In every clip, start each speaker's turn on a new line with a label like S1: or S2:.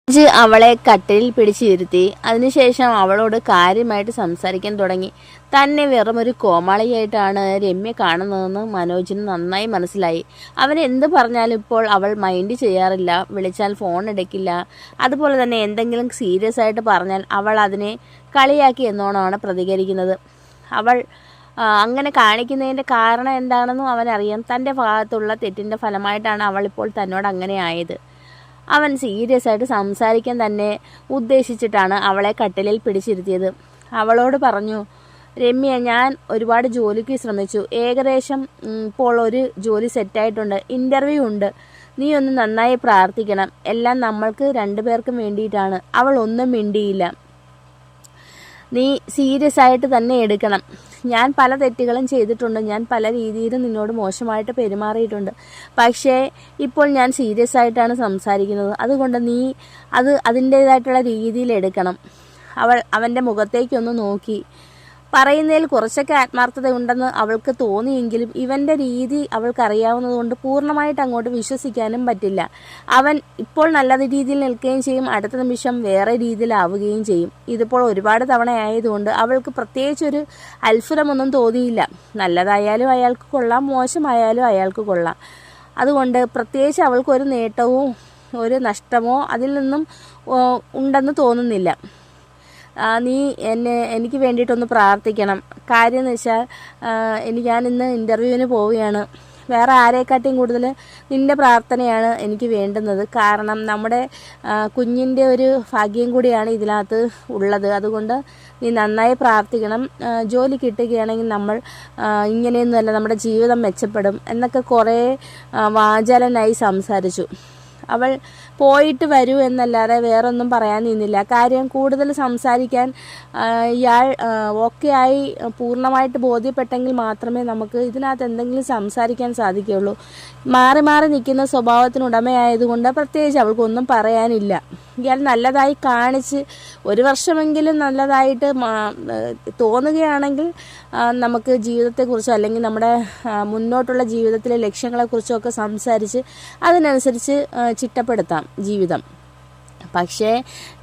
S1: അവളെ കട്ടിലിൽ പിടിച്ചിരുത്തി. അതിനുശേഷം അവളോട് കാര്യമായിട്ട് സംസാരിക്കാൻ തുടങ്ങി. തന്നെ വെറുമൊരു കോമാളിയായിട്ടാണ് രമ്യ കാണുന്നതെന്ന് മനോജിന് നന്നായി മനസ്സിലായി. അവൻ എന്ത് പറഞ്ഞാലും ഇപ്പോൾ അവൾ മൈൻഡ് ചെയ്യാറില്ല. വിളിച്ചാൽ ഫോൺ എടുക്കില്ല. അതുപോലെ തന്നെ എന്തെങ്കിലും സീരിയസ് ആയിട്ട് പറഞ്ഞാൽ അവൾ അതിനെ കളിയാക്കി എന്നോണമാണ് പ്രതികരിക്കുന്നത്. അവൾ അങ്ങനെ കാണിക്കുന്നതിൻ്റെ കാരണം എന്താണെന്നും അവനറിയാം. തൻ്റെ ഭാഗത്തുള്ള തെറ്റിൻ്റെ ഫലമായിട്ടാണ് അവളിപ്പോൾ തന്നോട് അങ്ങനെ ആയത്. അവൻ സീരിയസ് ആയിട്ട് സംസാരിക്കാൻ തന്നെ ഉദ്ദേശിച്ചിട്ടാണ് അവളെ കട്ടിലിൽ പിടിച്ചിരുത്തിയത്. അവളോട് പറഞ്ഞു, രമ്യ, ഞാൻ ഒരുപാട് ജോലിക്ക് ശ്രമിച്ചു. ഏകദേശം ഇപ്പോൾ ഒരു ജോലി സെറ്റായിട്ടുണ്ട്. ഇൻ്റർവ്യൂ ഉണ്ട്. നീ ഒന്ന് നന്നായി പ്രാർത്ഥിക്കണം. എല്ലാം നമ്മൾക്ക് രണ്ടുപേർക്കും വേണ്ടിയിട്ടാണ്. അവൾ ഒന്നും മിണ്ടിയില്ല. നീ സീരിയസ് ആയിട്ട് തന്നെ എടുക്കണം. ഞാൻ പല തെറ്റുകളും ചെയ്തിട്ടുണ്ട്. ഞാൻ പല രീതിയിലും നിന്നോട് മോശമായിട്ട് പെരുമാറിയിട്ടുണ്ട്. പക്ഷേ ഇപ്പോൾ ഞാൻ സീരിയസ് ആയിട്ടാണ് സംസാരിക്കുന്നത്. അതുകൊണ്ട് നീ അതിൻ്റേതായിട്ടുള്ള രീതിയിൽ എടുക്കണം. അവൻ്റെ മുഖത്തേക്കൊന്ന് നോക്കി. പറയുന്നതിൽ കുറച്ചൊക്കെ ആത്മാർത്ഥത ഉണ്ടെന്ന് അവൾക്ക് തോന്നിയെങ്കിലും ഇവൻ്റെ രീതി അവൾക്കറിയാവുന്നതുകൊണ്ട് പൂർണ്ണമായിട്ട് അങ്ങോട്ട് വിശ്വസിക്കാനും പറ്റില്ല. അവൻ ഇപ്പോൾ നല്ല രീതിയിൽ നിൽക്കുകയും ചെയ്യും, അടുത്ത നിമിഷം വേറെ രീതിയിലാവുകയും ചെയ്യും. ഇതിപ്പോൾ ഒരുപാട് തവണ ആയതുകൊണ്ട് അവൾക്ക് പ്രത്യേകിച്ചൊരു അത്ഭുതമൊന്നും തോന്നിയില്ല. നല്ലതായാലും അയാൾക്ക് കൊള്ളാം, മോശമായാലും അയാൾക്ക് കൊള്ളാം. അതുകൊണ്ട് പ്രത്യേകിച്ച് അവൾക്കൊരു നേട്ടമോ ഒരു നഷ്ടമോ അതിൽ നിന്നും ഉണ്ടെന്ന് തോന്നുന്നില്ല. നീ എനിക്ക് വേണ്ടിയിട്ടൊന്ന് പ്രാർത്ഥിക്കണം. കാര്യം എന്ന് വെച്ചാൽ ഞാനിന്ന് ഇൻ്റർവ്യൂവിന് പോവുകയാണ്. വേറെ ആരെക്കാട്ടിയും കൂടുതൽ നിൻ്റെ പ്രാർത്ഥനയാണ് എനിക്ക് വേണ്ടുന്നത്. കാരണം നമ്മുടെ കുഞ്ഞിൻ്റെ ഒരു ഭാഗ്യം കൂടിയാണ് ഇതിനകത്ത് ഉള്ളത്. അതുകൊണ്ട് നീ നന്നായി പ്രാർത്ഥിക്കണം. ജോലി കിട്ടുകയാണെങ്കിൽ നമ്മൾ ഇങ്ങനെയൊന്നുമല്ല, നമ്മുടെ ജീവിതം മെച്ചപ്പെടും എന്നൊക്കെ കുറേ വാചാലനായി സംസാരിച്ചു. അവൾ പോയിട്ട് വരൂ എന്നല്ലാതെ വേറൊന്നും പറയാൻ നിന്നില്ല. കാര്യം കൂടുതൽ സംസാരിക്കാൻ ഇയാൾ ഓക്കെ ആയി പൂർണ്ണമായിട്ട് ബോധ്യപ്പെട്ടെങ്കിൽ മാത്രമേ നമുക്ക് ഇതിനകത്ത് എന്തെങ്കിലും സംസാരിക്കാൻ സാധിക്കുകയുള്ളൂ. മാറി മാറി നിൽക്കുന്ന സ്വഭാവത്തിനുടമയായതുകൊണ്ട് പ്രത്യേകിച്ച് അവൾക്കൊന്നും പറയാനില്ല. ഇയാൾ നല്ലതായി കാണിച്ച് ഒരു വർഷമെങ്കിലും നല്ലതായിട്ട് തോന്നുകയാണെങ്കിൽ നമുക്ക് ജീവിതത്തെക്കുറിച്ചോ അല്ലെങ്കിൽ നമ്മുടെ മുന്നോട്ടുള്ള ജീവിതത്തിലെ ലക്ഷ്യങ്ങളെക്കുറിച്ചോ ഒക്കെ സംസാരിച്ച് അതിനനുസരിച്ച് ചിട്ടപ്പെടുത്താം ജീവിതം. പക്ഷേ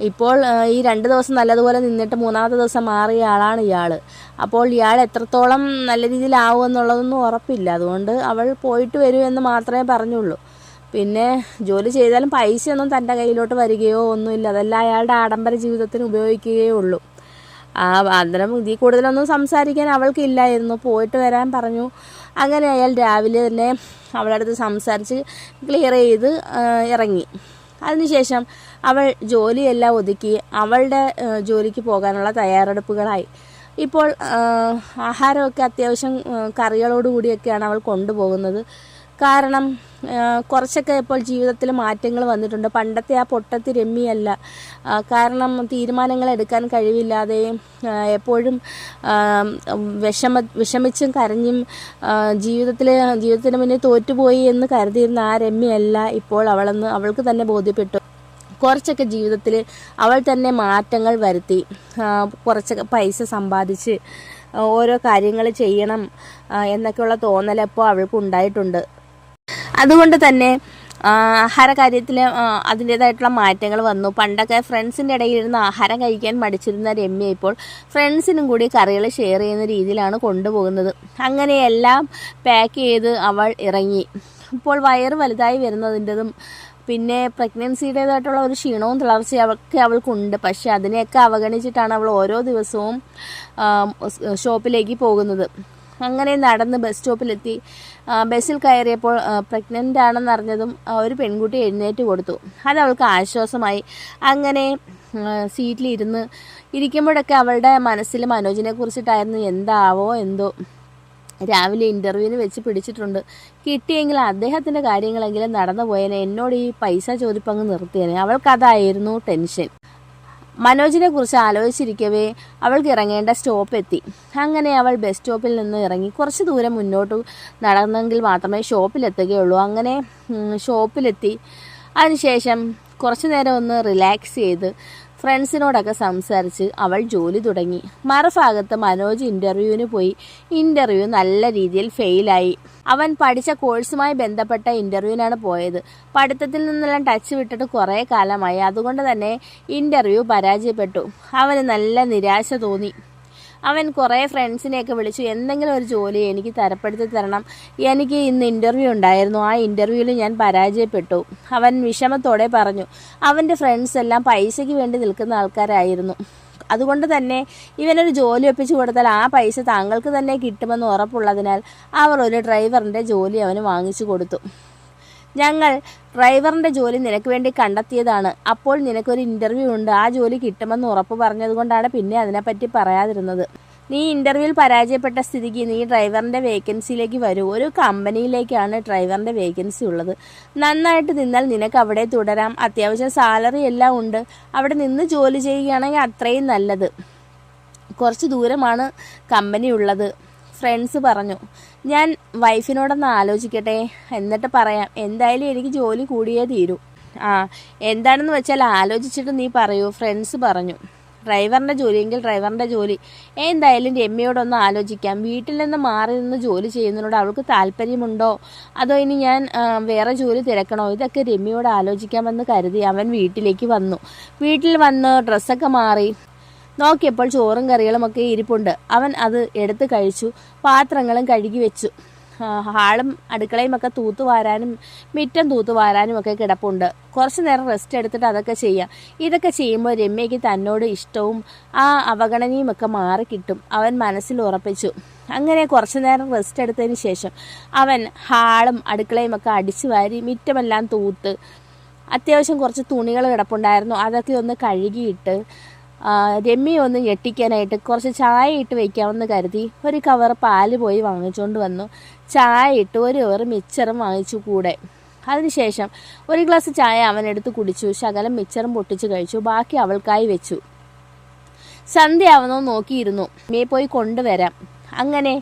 S1: ഇപ്പോൾ ഈ 2 ദിവസം നല്ലതുപോലെ നിന്നിട്ട് 3-ാമത്തെ ദിവസം മാറിയ ആളാണ് ഇയാൾ. അപ്പോൾ ഇയാൾ എത്രത്തോളം നല്ല രീതിയിലാവും എന്നുള്ളതൊന്നും ഉറപ്പില്ല. അതുകൊണ്ട് അവൾ പോയിട്ട് വരൂ എന്ന് മാത്രമേ പറഞ്ഞുള്ളൂ. പിന്നെ ജോലി ചെയ്താലും പൈസയൊന്നും തൻ്റെ കയ്യിലോട്ട് വരികയോ ഒന്നുമില്ല. അതെല്ലാം അയാളുടെ ആഡംബര ജീവിതത്തിന് ഉപയോഗിക്കുകയേ ഉള്ളൂ. അന്നേരം ഇതിൽ കൂടുതലൊന്നും സംസാരിക്കാൻ അവൾക്കില്ലായിരുന്നു. പോയിട്ട് വരാൻ പറഞ്ഞു. അങ്ങനെ അയാൾ രാവിലെ തന്നെ അവളുടെ അടുത്ത് സംസാരിച്ച് ക്ലിയർ ചെയ്ത് ഇറങ്ങി. അതിനുശേഷം അവൾ ജോലിയെല്ലാം ഒതുക്കി അവളുടെ ജോലിക്ക് പോകാനുള്ള തയ്യാറെടുപ്പുകളായി. ഇപ്പോൾ ആഹാരമൊക്കെ അത്യാവശ്യം കറികളോടുകൂടിയൊക്കെയാണ് അവൾ കൊണ്ടുപോകുന്നത്. കാരണം കുറച്ചൊക്കെ ഇപ്പോൾ ജീവിതത്തിൽ മാറ്റങ്ങൾ വന്നിട്ടുണ്ട്. പണ്ടത്തെ ആ പൊട്ടത്തി രമ്യയല്ല. കാരണം തീരുമാനങ്ങൾ എടുക്കാൻ കഴിവില്ലാതെയും എപ്പോഴും വിഷമിച്ചും കരഞ്ഞും ജീവിതത്തിന് മുന്നിൽ തോറ്റുപോയി എന്ന് കരുതിയിരുന്ന ആ രമ്യയല്ല ഇപ്പോൾ അവളെന്ന് അവൾക്ക് തന്നെ ബോധ്യപ്പെട്ടു. കുറച്ചൊക്കെ ജീവിതത്തിൽ അവൾ തന്നെ മാറ്റങ്ങൾ വരുത്തി. കുറച്ചൊക്കെ പൈസ സമ്പാദിച്ച് ഓരോ കാര്യങ്ങൾ ചെയ്യണം എന്നൊക്കെയുള്ള തോന്നലപ്പോൾ അവൾക്ക് ഉണ്ടായിട്ടുണ്ട്. അതുകൊണ്ട് തന്നെ ആഹാര കാര്യത്തിൽ അതിൻ്റേതായിട്ടുള്ള മാറ്റങ്ങൾ വന്നു. പണ്ടൊക്കെ ഫ്രണ്ട്സിൻ്റെ ഇടയിലിരുന്ന് ആഹാരം കഴിക്കാൻ മടിച്ചിരുന്ന രമ്യ ഇപ്പോൾ ഫ്രണ്ട്സിനും കൂടി കറികൾ ഷെയർ ചെയ്യുന്ന രീതിയിലാണ് കൊണ്ടുപോകുന്നത്. അങ്ങനെയെല്ലാം പാക്ക് ചെയ്ത് അവൾ ഇറങ്ങി. ഇപ്പോൾ വയറ് വലുതായി വരുന്നതിൻ്റെതും പിന്നെ പ്രഗ്നൻസിയുടേതായിട്ടുള്ള ഒരു ക്ഷീണവും തളർച്ചയും അവൾക്കുണ്ട്. പക്ഷെ അതിനെയൊക്കെ അവഗണിച്ചിട്ടാണ് അവൾ ഓരോ ദിവസവും ഷോപ്പിലേക്ക് പോകുന്നത്. അങ്ങനെ നടന്ന് ബസ് സ്റ്റോപ്പിലെത്തി. ബസ്സിൽ കയറിയപ്പോൾ പ്രഗ്നൻ്റ് ആണെന്ന് അറിഞ്ഞതും ഒരു പെൺകുട്ടി എഴുന്നേറ്റ് കൊടുത്തു. അത് അവൾക്ക് ആശ്വാസമായി. അങ്ങനെ സീറ്റിലിരുന്ന് ഇരിക്കുമ്പോഴൊക്കെ അവളുടെ മനസ്സിൽ മനോജിനെ കുറിച്ചിട്ടായിരുന്നു. എന്താവോ എന്തോ, രാവിലെ ഇൻ്റർവ്യൂവിന് വെച്ച് പിടിച്ചിട്ടുണ്ട്. കിട്ടിയെങ്കിൽ അദ്ദേഹത്തിൻ്റെ കാര്യങ്ങളെങ്കിലും നടന്നു പോയേനെ. എന്നോട് ഈ പൈസ ചോദിപ്പങ്ങ് നിർത്തിയേനെ. അവൾക്കതായിരുന്നു ടെൻഷൻ. മനോജിനെ കുറിച്ച് ആലോചിച്ചിരിക്കവേ അവൾക്ക് ഇറങ്ങേണ്ട സ്റ്റോപ്പ് എത്തി. അങ്ങനെ അവൾ ബസ് സ്റ്റോപ്പിൽ നിന്ന് ഇറങ്ങി. കുറച്ച് ദൂരം മുന്നോട്ട് നടന്നെങ്കിൽ മാത്രമേ ഷോപ്പിലെത്തുകയുള്ളൂ. അങ്ങനെ ഷോപ്പിലെത്തി. അതിനുശേഷം കുറച്ച് നേരം ഒന്ന് റിലാക്സ് ചെയ്ത് ഫ്രണ്ട്സിനോടൊക്കെ സംസാരിച്ച് അവൾ ജോലി തുടങ്ങി. മറുഭാഗത്ത് മനോജ് ഇൻ്റർവ്യൂവിന് പോയി. ഇൻ്റർവ്യൂ നല്ല രീതിയിൽ ഫെയിലായി. അവൻ പഠിച്ച കോഴ്സുമായി ബന്ധപ്പെട്ട ഇൻ്റർവ്യൂവിനാണ് പോയത്. പഠിത്തത്തിൽ നിന്നെല്ലാം ടച്ച് വിട്ടിട്ട് കുറേ കാലമായി. അതുകൊണ്ട് തന്നെ ഇൻ്റർവ്യൂ പരാജയപ്പെട്ടു. അവന് നല്ല നിരാശ തോന്നി. അവൻ കുറേ ഫ്രണ്ട്സിനെയൊക്കെ വിളിച്ചു, എന്തെങ്കിലും ഒരു ജോലി എനിക്ക് തരപ്പെടുത്തി തരണം, എനിക്ക് ഇന്ന് ഇൻ്റർവ്യൂ ഉണ്ടായിരുന്നു, ആ ഇൻ്റർവ്യൂവിൽ ഞാൻ പരാജയപ്പെട്ടു. അവൻ വിഷമത്തോടെ പറഞ്ഞു. അവൻ്റെ ഫ്രണ്ട്സ് എല്ലാം പൈസയ്ക്ക് വേണ്ടി നിൽക്കുന്ന ആൾക്കാരായിരുന്നു. അതുകൊണ്ട് തന്നെ ഇവനൊരു ജോലി ഒപ്പിച്ചു കൊടുത്താൽ ആ പൈസ താങ്കൾക്ക് തന്നെ കിട്ടുമെന്ന് ഉറപ്പുള്ളതിനാൽ അവർ ഒരു ഡ്രൈവറിൻ്റെ ജോലി അവന് വാങ്ങിച്ചു കൊടുത്തു. ഞങ്ങൾ ഡ്രൈവറിൻ്റെ ജോലി നിനക്ക് വേണ്ടി കണ്ടെത്തിയതാണ്. അപ്പോൾ നിനക്കൊരു ഇൻ്റർവ്യൂ ഉണ്ട്, ആ ജോലി കിട്ടുമെന്ന് ഉറപ്പ് പറഞ്ഞതുകൊണ്ടാണ് പിന്നെ അതിനെപ്പറ്റി പറയാതിരുന്നത്. നീ ഇൻ്റർവ്യൂവിൽ പരാജയപ്പെട്ട സ്ഥിതിക്ക് നീ ഡ്രൈവറിൻ്റെ വേക്കൻസിയിലേക്ക് വരൂ. ഒരു കമ്പനിയിലേക്കാണ് ഡ്രൈവറിൻ്റെ വേക്കൻസി ഉള്ളത്. നന്നായിട്ട് നിന്നാൽ നിനക്ക് അവിടെ തുടരാം. അത്യാവശ്യം സാലറി എല്ലാം ഉണ്ട്. അവിടെ നിന്ന് ജോലി ചെയ്യുകയാണെങ്കിൽ അത്രയും നല്ലത്. കുറച്ച് ദൂരമാണ് കമ്പനി ഉള്ളത്. ഫ്രണ്ട്സ് പറഞ്ഞു. ഞാൻ വൈഫിനോടൊന്ന് ആലോചിക്കട്ടെ, എന്നിട്ട് പറയാം. എന്തായാലും എനിക്ക് ജോലി കൂടിയേ തീരൂ. എന്താണെന്ന് വെച്ചാൽ ആലോചിച്ചിട്ട് നീ പറയൂ, ഫ്രണ്ട്സ് പറഞ്ഞു. ഡ്രൈവറിൻ്റെ ജോലിയെങ്കിൽ ഡ്രൈവറിൻ്റെ ജോലി. എന്തായാലും രമ്യയോടൊന്ന് ആലോചിക്കാം. വീട്ടിൽ നിന്ന് മാറി നിന്ന് ജോലി ചെയ്യുന്നതിനോട് അവൾക്ക് താല്പര്യമുണ്ടോ, അതോ ഇനി ഞാൻ വേറെ ജോലി തിരക്കണോ, ഇതൊക്കെ രമ്യയോട് ആലോചിക്കാമെന്ന് കരുതി അവൻ വീട്ടിലേക്ക് വന്നു. വീട്ടിൽ വന്ന് ഡ്രസ്സൊക്കെ മാറി നോക്കിയപ്പോൾ ചോറും കറികളുമൊക്കെ ഇരിപ്പുണ്ട്. അവൻ അത് എടുത്ത് കഴിച്ചു. പാത്രങ്ങളും കഴുകി വെച്ചു. ഹാളും അടുക്കളയും ഒക്കെ തൂത്തുവാരാനും മുറ്റം തൂത്തുവാരാനും ഒക്കെ കിടപ്പുണ്ട്. കുറച്ച് നേരം റെസ്റ്റ് എടുത്തിട്ട് അതൊക്കെ ചെയ്യാം. ഇതൊക്കെ ചെയ്യുമ്പോൾ രമ്യയ്ക്ക് തന്നോട് ഇഷ്ടവും ആ അവഗണനയും ഒക്കെ മാറി കിട്ടും, അവൻ മനസ്സിൽ ഉറപ്പിച്ചു. അങ്ങനെ കുറച്ച് നേരം റെസ്റ്റ് എടുത്തതിന് ശേഷം അവൻ ഹാളും അടുക്കളയും ഒക്കെ അടിച്ചു വാരി മുറ്റമെല്ലാം തൂത്ത്, അത്യാവശ്യം കുറച്ച് തുണികൾ കിടപ്പുണ്ടായിരുന്നു, അതൊക്കെ ഒന്ന് കഴുകിയിട്ട് രമ്യ ഒന്ന് ഞെട്ടിക്കാനായിട്ട് കുറച്ച് ചായ ഇട്ട് വയ്ക്കാമെന്ന് കരുതി ഒരു കവർ പാല് പോയി വാങ്ങിച്ചുകൊണ്ട് വന്നു. ചായ ഇട്ട് ഒരു കവർ മിച്ചറും വാങ്ങിച്ചു കൂടെ. അതിനുശേഷം ഒരു ഗ്ലാസ് ചായ അവനെടുത്ത് കുടിച്ചു. ശകലം മിച്ചറും പൊട്ടിച്ച് കഴിച്ചു. ബാക്കി അവൾക്കായി വെച്ചു. സന്ധ്യ ആവുന്നോ നോക്കിയിരുന്നു. രമ്യയെ പോയി കൊണ്ടുവരാം. അങ്ങനെ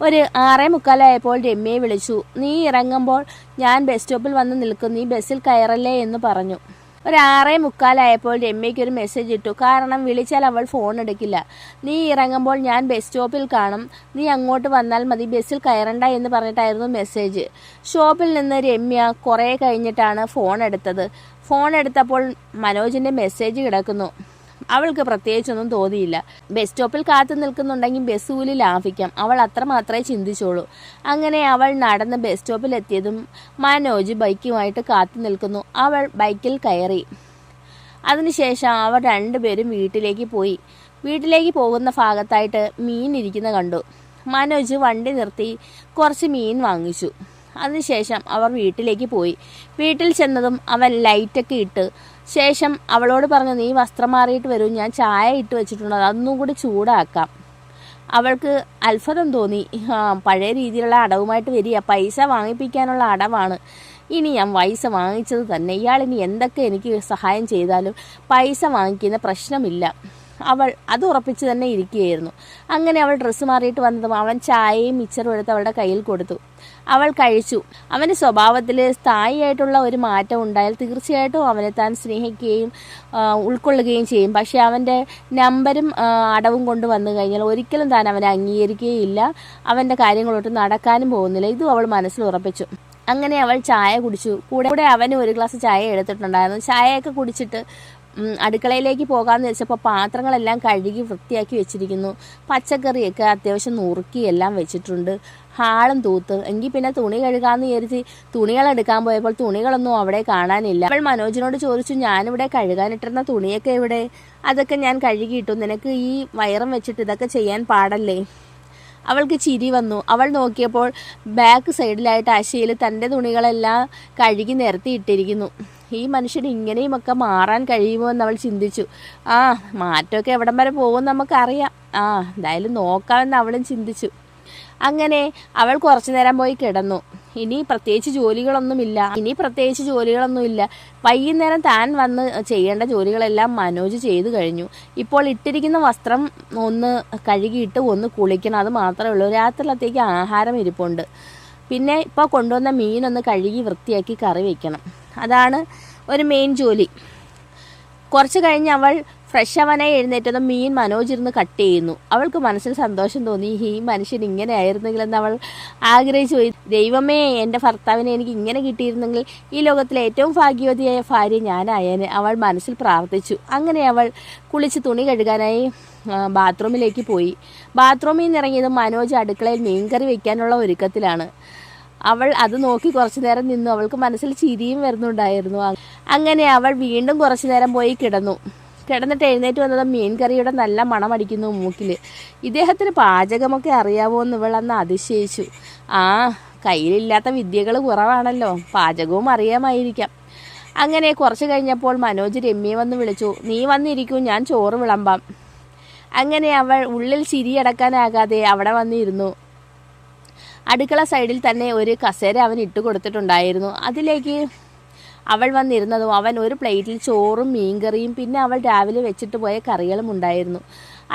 S1: ഒരു 6:45 രമ്യയെ വിളിച്ചു. നീ ഇറങ്ങുമ്പോൾ ഞാൻ ബസ് സ്റ്റോപ്പിൽ വന്ന് നിൽക്കും, നീ ബസ്സിൽ കയറല്ലേ എന്ന് പറഞ്ഞു. ഒരു 6:45 രമ്യയ്ക്കൊരു മെസ്സേജ് ഇട്ടു. കാരണം വിളിച്ചാൽ അവൾ ഫോൺ എടുക്കില്ല. നീ ഇറങ്ങുമ്പോൾ ഞാൻ ബസ് സ്റ്റോപ്പിൽ കാണും, നീ അങ്ങോട്ട് വന്നാൽ മതി, ബസ്സിൽ കയറണ്ട എന്ന് പറഞ്ഞിട്ടായിരുന്നു മെസ്സേജ്. ഷോപ്പിൽ നിന്ന് രമ്യ കുറേ കഴിഞ്ഞിട്ടാണ് ഫോൺ എടുത്തത്. ഫോൺ എടുത്തപ്പോൾ മനോജിൻ്റെ മെസ്സേജ് കിടക്കുന്നു. അവൾക്ക് പ്രത്യേകിച്ചൊന്നും തോന്നിയില്ല. ബസ് സ്റ്റോപ്പിൽ കാത്തു നിൽക്കുന്നുണ്ടെങ്കിൽ ബസ് കൂലി ലാഭിക്കാം, അവൾ അത്ര മാത്രമേ ചിന്തിച്ചോളൂ. അങ്ങനെ അവൾ നടന്ന് ബസ് സ്റ്റോപ്പിലെത്തിയതും മനോജ് ബൈക്കുമായിട്ട് കാത്തു നിൽക്കുന്നു. അവൾ ബൈക്കിൽ കയറി. അതിനുശേഷം അവർ രണ്ടുപേരും വീട്ടിലേക്ക് പോയി. വീട്ടിലേക്ക് പോകുന്ന ഭാഗത്തായിട്ട് മീൻ ഇരിക്കുന്ന കണ്ടു. മനോജ് വണ്ടി നിർത്തി കുറച്ച് മീൻ വാങ്ങിച്ചു. അതിനുശേഷം അവർ വീട്ടിലേക്ക് പോയി. വീട്ടിൽ ചെന്നതും അവൻ ലൈറ്റൊക്കെ ഇട്ട് ശേഷം അവളോട് പറഞ്ഞു, നീ വസ്ത്രം മാറിയിട്ട് വരൂ, ഞാൻ ചായ ഇട്ട് വെച്ചിട്ടുണ്ട്, അതൊന്നും കൂടി ചൂടാക്കാം. അവൾക്ക് അത്ഭുതം തോന്നി. പഴയ രീതിയിലുള്ള അടവുമായിട്ട് വരിക, പൈസ വാങ്ങിപ്പിക്കാനുള്ള അടവാണ്. ഇനി ഞാൻ പൈസ വാങ്ങിച്ചത് തന്നെ, ഇയാളിനി എന്തൊക്കെ എനിക്ക് സഹായം ചെയ്താലും പൈസ വാങ്ങിക്കുന്ന പ്രശ്നമില്ല. അവൾ അത് ഉറപ്പിച്ച് തന്നെ ഇരിക്കുകയായിരുന്നു. അങ്ങനെ അവൾ ഡ്രസ്സ് മാറിയിട്ട് വന്നതും അവൻ ചായയും മിച്ചറും എടുത്ത് അവളുടെ കയ്യിൽ കൊടുത്തു. അവൾ കഴിച്ചു. അവൻ്റെ സ്വഭാവത്തിൽ സ്ഥായിയായിട്ടുള്ള ഒരു മാറ്റം ഉണ്ടായാൽ തീർച്ചയായിട്ടും അവനെ താൻ സ്നേഹിക്കുകയും ഉൾക്കൊള്ളുകയും ചെയ്യും. പക്ഷേ അവൻ്റെ നമ്പരും അടവും കൊണ്ട് വന്നു കഴിഞ്ഞാൽ ഒരിക്കലും താൻ അവനെ അംഗീകരിക്കുകയില്ല, അവൻ്റെ കാര്യങ്ങളോട്ട് നടക്കാനും പോകുന്നില്ല. ഇതും അവൾ മനസ്സിൽ ഉറപ്പിച്ചു. അങ്ങനെ അവൾ ചായ കുടിച്ചു. കൂടെ അവന് ഒരു ഗ്ലാസ് ചായ എടുത്തിട്ടുണ്ടായിരുന്നു. ചായയൊക്കെ കുടിച്ചിട്ട് അടുക്കളയിലേക്ക് പോകാമെന്ന് വെച്ചപ്പോൾ പാത്രങ്ങളെല്ലാം കഴുകി വൃത്തിയാക്കി വെച്ചിരിക്കുന്നു. പച്ചക്കറിയൊക്കെ അത്യാവശ്യം നുറുക്കിയെല്ലാം വെച്ചിട്ടുണ്ട്. ഹാളും തൂത്ത്. എങ്കിൽ പിന്നെ തുണി കഴുകാമെന്ന് വിചാരിച്ച് തുണികളെടുക്കാൻ പോയപ്പോൾ തുണികളൊന്നും അവിടെ കാണാനില്ല. അവൾ മനോജിനോട് ചോദിച്ചു, ഞാനിവിടെ കഴുകാനിട്ടിരുന്ന തുണിയൊക്കെ എവിടെ? അതൊക്കെ ഞാൻ കഴുകിയിട്ടു, നിനക്ക് ഈ വയറും വെച്ചിട്ട് ഇതൊക്കെ ചെയ്യാൻ പാടല്ലേ? അവൾക്ക് ചിരി വന്നു. അവൾ നോക്കിയപ്പോൾ ബാക്ക് സൈഡിലായിട്ട് അശയിൽ തൻ്റെ തുണികളെല്ലാം കഴുകി നിരത്തിയിട്ടിരിക്കുന്നു. ഈ മനുഷ്യന് ഇങ്ങനെയുമൊക്കെ മാറാൻ കഴിയുമോ എന്ന് അവൾ ചിന്തിച്ചു. മാറ്റമൊക്കെ എവിടം വരെ പോകുമെന്ന് നമുക്കറിയാം, എന്തായാലും നോക്കാമെന്ന് അവളും ചിന്തിച്ചു. അങ്ങനെ അവൾ കുറച്ചു നേരം പോയി കിടന്നു. ഇനി പ്രത്യേകിച്ച് ജോലികളൊന്നുമില്ല. വൈകുന്നേരം താൻ വന്ന് ചെയ്യേണ്ട ജോലികളെല്ലാം മനോജ് ചെയ്തു കഴിഞ്ഞു. ഇപ്പോൾ ഇട്ടിരിക്കുന്ന വസ്ത്രം ഒന്ന് കഴുകിയിട്ട് ഒന്ന് കുളിക്കണം, അത് മാത്രമേ ഉള്ളൂ. രാത്രിയിലത്തേക്ക് ആഹാരം ഇരിപ്പുണ്ട്. പിന്നെ ഇപ്പോൾ കൊണ്ടുവന്ന മീനൊന്ന് കഴുകി വൃത്തിയാക്കി കറി വയ്ക്കണം. അതാണ് ഒരു മെയിൻ ജോലി. കുറച്ച് കഴിഞ്ഞ് അവൾ ഫ്രഷ് അവനായി എഴുന്നേറ്റതും മീൻ മനോജ് ഇരുന്ന് കട്ട് ചെയ്യുന്നു. അവൾക്ക് മനസ്സിൽ സന്തോഷം തോന്നി. ഈ മനുഷ്യൻ ഇങ്ങനെ ആയിരുന്നെങ്കിലെന്ന് അവൾ ആഗ്രഹിച്ചു പോയി. ദൈവമേ, എൻ്റെ ഭർത്താവിനെ എനിക്ക് ഇങ്ങനെ കിട്ടിയിരുന്നെങ്കിൽ ഈ ലോകത്തിലെ ഏറ്റവും ഭാഗ്യവതിയായ ഭാര്യ ഞാനായേനെ അവൾ മനസ്സിൽ പ്രാർത്ഥിച്ചു. അങ്ങനെ അവൾ കുളിച്ച് തുണി കഴുകാനായി ബാത്റൂമിലേക്ക് പോയി. ബാത്റൂമിൽ നിന്ന് ഇറങ്ങിയതും മനോജ് അടുക്കളയിൽ മീൻകറി വയ്ക്കാനുള്ള ഒരുക്കത്തിലാണ്. അവൾ അത് നോക്കി കുറച്ചു നേരം നിന്നു. അവൾക്ക് മനസ്സിൽ ചിരിയും വരുന്നുണ്ടായിരുന്നു. അങ്ങനെ അവൾ വീണ്ടും കുറച്ചു നേരം പോയി കിടന്നിട്ട് എഴുന്നേറ്റ് വന്നത് മീൻകറിയുടെ നല്ല മണമടിക്കുന്നു മൂക്കിൽ. ഇദ്ദേഹത്തിന് പാചകമൊക്കെ അറിയാമോ എന്ന് ഇവൾ അന്ന് അതിശയിച്ചു. കയ്യിലില്ലാത്ത വിദ്യകൾ കുറവാണല്ലോ, പാചകവും അറിയാമായിരിക്കാം. അങ്ങനെ കുറച്ച് കഴിഞ്ഞപ്പോൾ മനോജ് രമ്യയെ വന്ന് വിളിച്ചു. നീ വന്നിരിക്കൂ, ഞാൻ ചോറ് വിളമ്പാം. അങ്ങനെ അവൾ ഉള്ളിൽ ചിരിയടക്കാനാകാതെ അവിടെ വന്നിരുന്നു. അടുക്കള സൈഡിൽ തന്നെ ഒരു കസേര അവൻ ഇട്ട് കൊടുത്തിട്ടുണ്ടായിരുന്നു. അതിലേക്ക് അവൾ വന്നിരുന്നതും അവൻ ഒരു പ്ലേറ്റിൽ ചോറും മീൻകറിയും പിന്നെ അവൾ രാവിലെ വെച്ചിട്ട് പോയ കറികളും ഉണ്ടായിരുന്നു.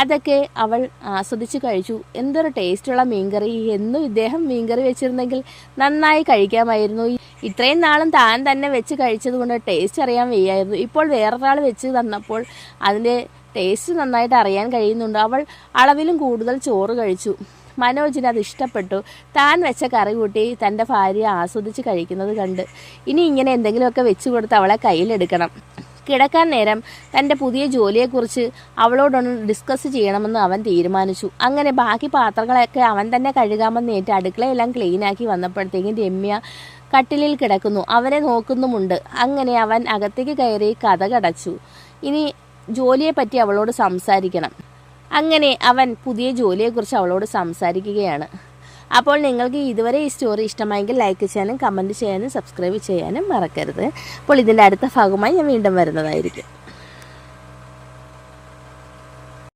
S1: അതൊക്കെ അവൾ ആസ്വദിച്ച് കഴിച്ചു. എന്തൊരു ടേസ്റ്റുള്ള മീൻകറി! എന്നും ഇദ്ദേഹം മീൻകറി വെച്ചിരുന്നെങ്കിൽ നന്നായി കഴിക്കാമായിരുന്നു. ഇത്രയും നാളും താൻ തന്നെ വെച്ച് കഴിച്ചത് കൊണ്ട് ടേസ്റ്റ് അറിയാൻ വയ്യായിരുന്നു. ഇപ്പോൾ വേറൊരാൾ വെച്ച് തന്നപ്പോൾ അതിൻ്റെ ടേസ്റ്റ് നന്നായിട്ട് അറിയാൻ കഴിയുന്നുണ്ട്. അവൾ അളവിലും കൂടുതൽ ചോറ് കഴിച്ചു. മനോജിന് അത് ഇഷ്ടപ്പെട്ടു. താൻ വെച്ച കറി കൂട്ടി തൻ്റെ ഭാര്യ ആസ്വദിച്ച് കഴിക്കുന്നത് കണ്ട് ഇനി ഇങ്ങനെ എന്തെങ്കിലുമൊക്കെ വെച്ച് കൊടുത്ത് അവളെ കയ്യിലെടുക്കണം. കിടക്കാൻ നേരം തൻ്റെ പുതിയ ജോലിയെക്കുറിച്ച് അവളോടൊന്ന് ഡിസ്കസ് ചെയ്യണമെന്ന് അവൻ തീരുമാനിച്ചു. അങ്ങനെ ബാക്കി പാത്രങ്ങളൊക്കെ അവൻ തന്നെ കഴുകാമെന്നേറ്റ് അടുക്കളയെല്ലാം ക്ലീനാക്കി വന്നപ്പോഴത്തേക്കും രമ്യ കട്ടിലിൽ കിടക്കുന്നു. അവനെ നോക്കുന്നുമുണ്ട്. അങ്ങനെ അവൻ അകത്തേക്ക് കയറി കതകടച്ചു. ഇനി ജോലിയെപ്പറ്റി അവളോട് സംസാരിക്കണം. അങ്ങനെ അവൻ പുതിയ ജോലിയെക്കുറിച്ച് അവളോട് സംസാരിക്കുകയാണ്. അപ്പോൾ നിങ്ങൾക്ക് ഇതുവരെ ഈ സ്റ്റോറി ഇഷ്ടമായെങ്കിൽ ലൈക്ക് ചെയ്യാനും കമൻറ്റ് ചെയ്യാനും സബ്സ്ക്രൈബ് ചെയ്യാനും മറക്കരുത്. അപ്പോൾ ഇതിൻ്റെ അടുത്ത ഭാഗമായി ഞാൻ വീണ്ടും വരുന്നതായിരിക്കും.